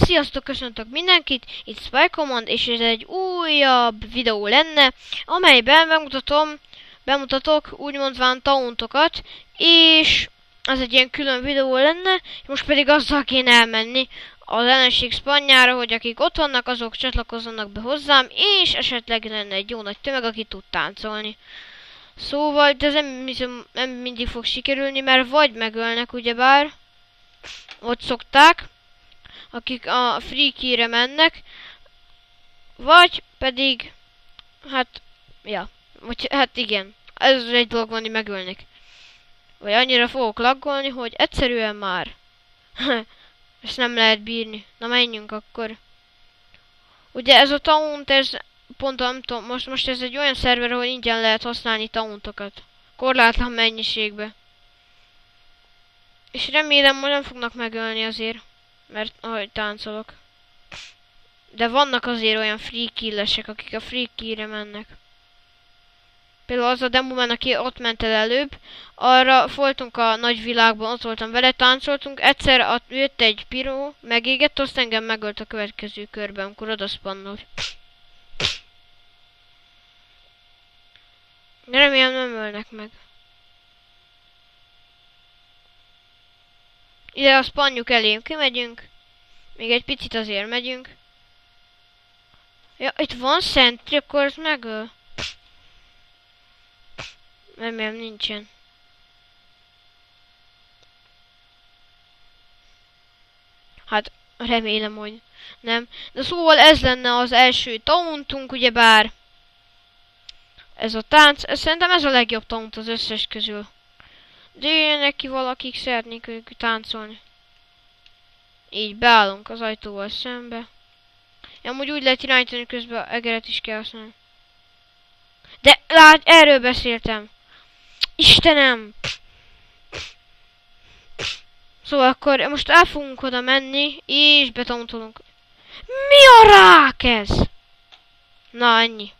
Sziasztok, köszöntök mindenkit, itt Spy Command, és ez egy újabb videó lenne, amelyben bemutatok úgymondván tauntokat, és ez egy ilyen külön videó lenne, most pedig azzal kéne elmenni az ellenség spawnjára, hogy akik ott vannak, azok csatlakozzanak be hozzám, és esetleg lenne egy jó nagy tömeg, aki tud táncolni. Szóval, de ez nem mindig fog sikerülni, mert vagy megölnek, ugyebár, ott szokták, akik a free key-re mennek, vagy pedig, hát igen, ez egy dolog van, hogy megölnek. Vagy annyira fogok laggolni, hogy egyszerűen már ezt nem lehet bírni. Na menjünk akkor. Ugye ez a taunt, ez pont nem tudom, most ez egy olyan szerver, ahol ingyen lehet használni tauntokat. Korlátlan mennyiségbe. És remélem, hogy nem fognak megölni azért. Mert ahogy táncolok. De vannak azért olyan free killesek, akik a free key-re mennek. Például az a demoman, aki ott ment el előbb, arra voltunk a nagy világban, ott voltam vele, táncoltunk, egyszer jött egy piró, megégett, azt engem megölt a következő körben, amikor oda spannol. De remélem nem ölnek meg. Ide a spannjuk elém kimegyünk. Még egy picit azért megyünk. Ja, itt van szentri, akkor ez megöl. Remélem nincsen. Hát, remélem, hogy nem. De szóval ez lenne az első tauntunk, ugyebár. Ez a tánc, szerintem ez a legjobb taunt az összes közül. De jöjjenek ki valakik, szeretnék ők táncolni. Így beállunk az ajtóval szembe. Amúgy úgy lehet irányítani, közben egeret is kell használni. De lát, erről beszéltem. Istenem! Szóval akkor most el fogunk oda menni, és betauntolunk. Mi a rák ez? Na, ennyi.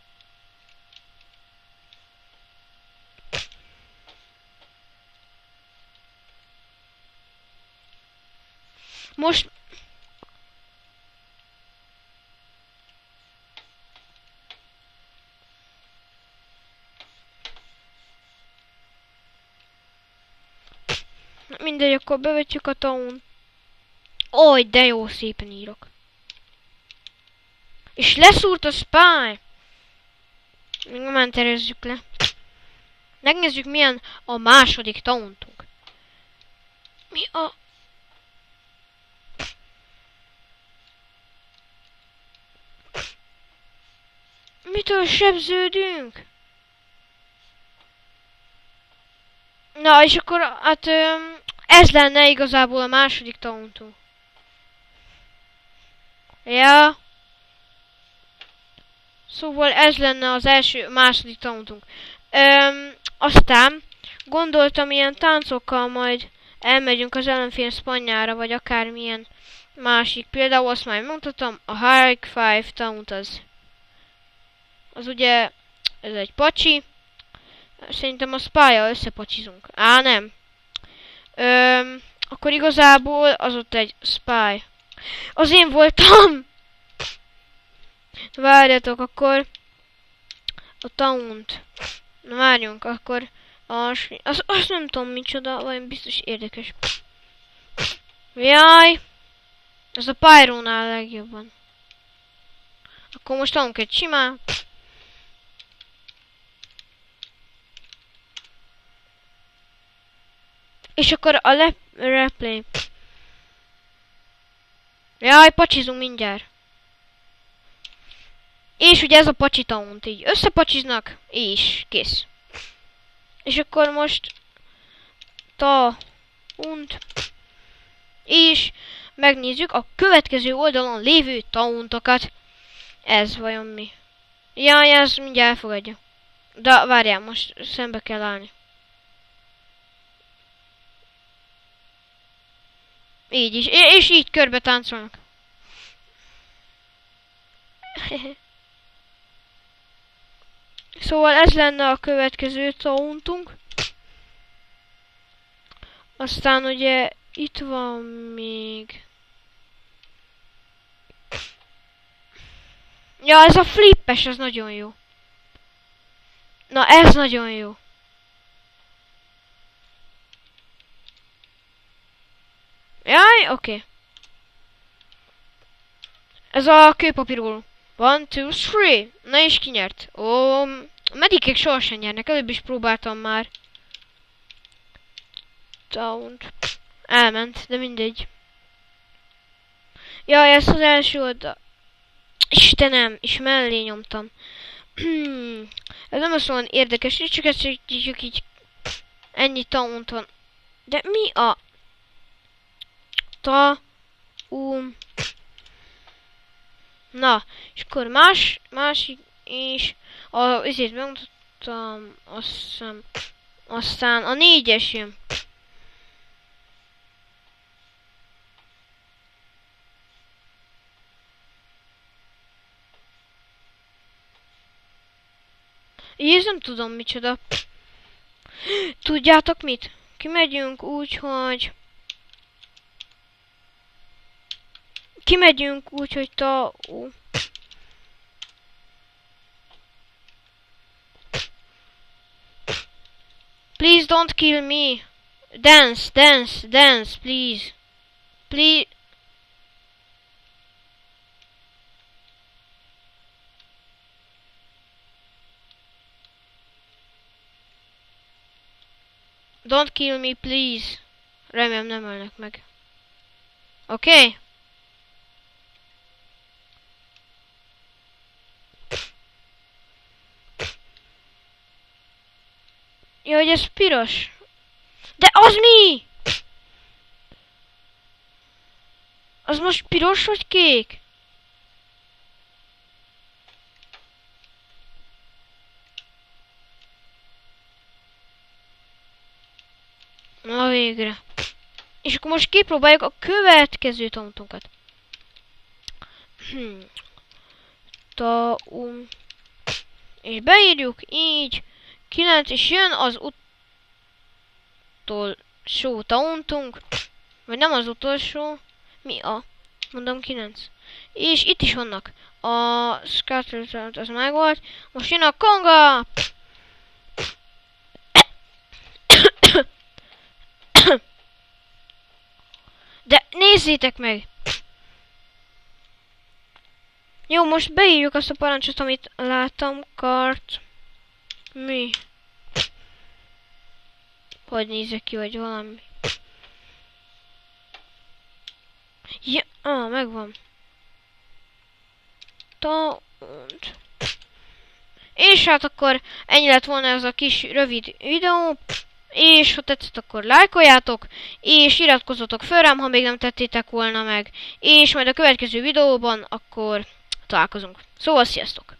Most... Mindegy, akkor bevetjük a taunt. Oj, de jó, szépen írok. És leszúrt a spy! Még nem enterezzük le. Megnézzük, milyen a második tauntunk. Mi a... Mitől sebződünk? Na, és akkor, hát ez lenne igazából a második tauntunk. Ja. Szóval ez lenne az második tauntunk. Aztán gondoltam, ilyen táncokkal majd elmegyünk az ellenfél spawnjára, vagy akármilyen másik. Például azt már mondhatom, a High Five taunt az ugye, ez egy pacsi. Szerintem a spy-jal összepacsizunk. Á, nem. Akkor igazából az ott egy spy. Az én voltam! Várjatok, akkor... A taunt. Na várjunk, akkor... Azt nem tudom micsoda, vagy biztos érdekes. Jaj! Ez a Pyronál legjobban. Akkor most tanulunk egy simán. És akkor a replay. Jaj, pacsizunk mindjárt. És ugye ez a pacsi taunt így összepacsiznak, és kész. És akkor most taunt. És megnézzük a következő oldalon lévő tauntokat. Ez vajon mi? Jaj, ez mindjárt elfogadja. De várjál, most szembe kell állni. Így is, és így körbe táncolnak. Szóval ez lenne a következő tauntunk. Aztán ugye itt van még... Ja, ez a flippes, ez nagyon jó. Na, ez nagyon jó. Jaj, oké. Ez a kőpapírból. 1, 2, 3. Na és ki nyert? Ó, medikek sohasem nyernek, előbb is próbáltam már. Taunt. Elment, de mindegy. Jaj, ez az első oldal. Istenem, és mellé nyomtam. Ez nem az olyan érdekes, csak ezt csak így ennyi taunt van. De mi a... Na, és akkor másik is... Ezért bemutattam, azt hiszem... Aztán a 4-es jön. Így nem tudom micsoda. Tudjátok mit? Kimegyünk úgy, hogy... Kimegyünk úgy, hogy Please don't kill me. Dance, dance, dance, please. Please. Don't kill me, please. Remélem nem ölnek meg. Oké? Okay? Jó, hogy ez piros. De az mi? Az most piros vagy kék? Na végre. És akkor most kipróbáljuk a következő tauntunkat. És beírjuk így. 9, és jön az utolsó tauntunk. Vagy nem az utolsó. Mi a? Mondom 9. És itt is vannak. A Scatter az meg volt. Most jön a konga! De nézzétek meg! Jó, most beírjuk azt a parancsot, amit láttam. Kart. Mi? Hogy nézek ki, vagy valami. Ja, megvan. Taunt. És hát akkor ennyi lett volna ez a kis rövid videó. És ha tetszett, akkor lájkoljátok, és iratkozzatok fel rám, ha még nem tettétek volna meg. És majd a következő videóban akkor találkozunk. Szóval sziasztok!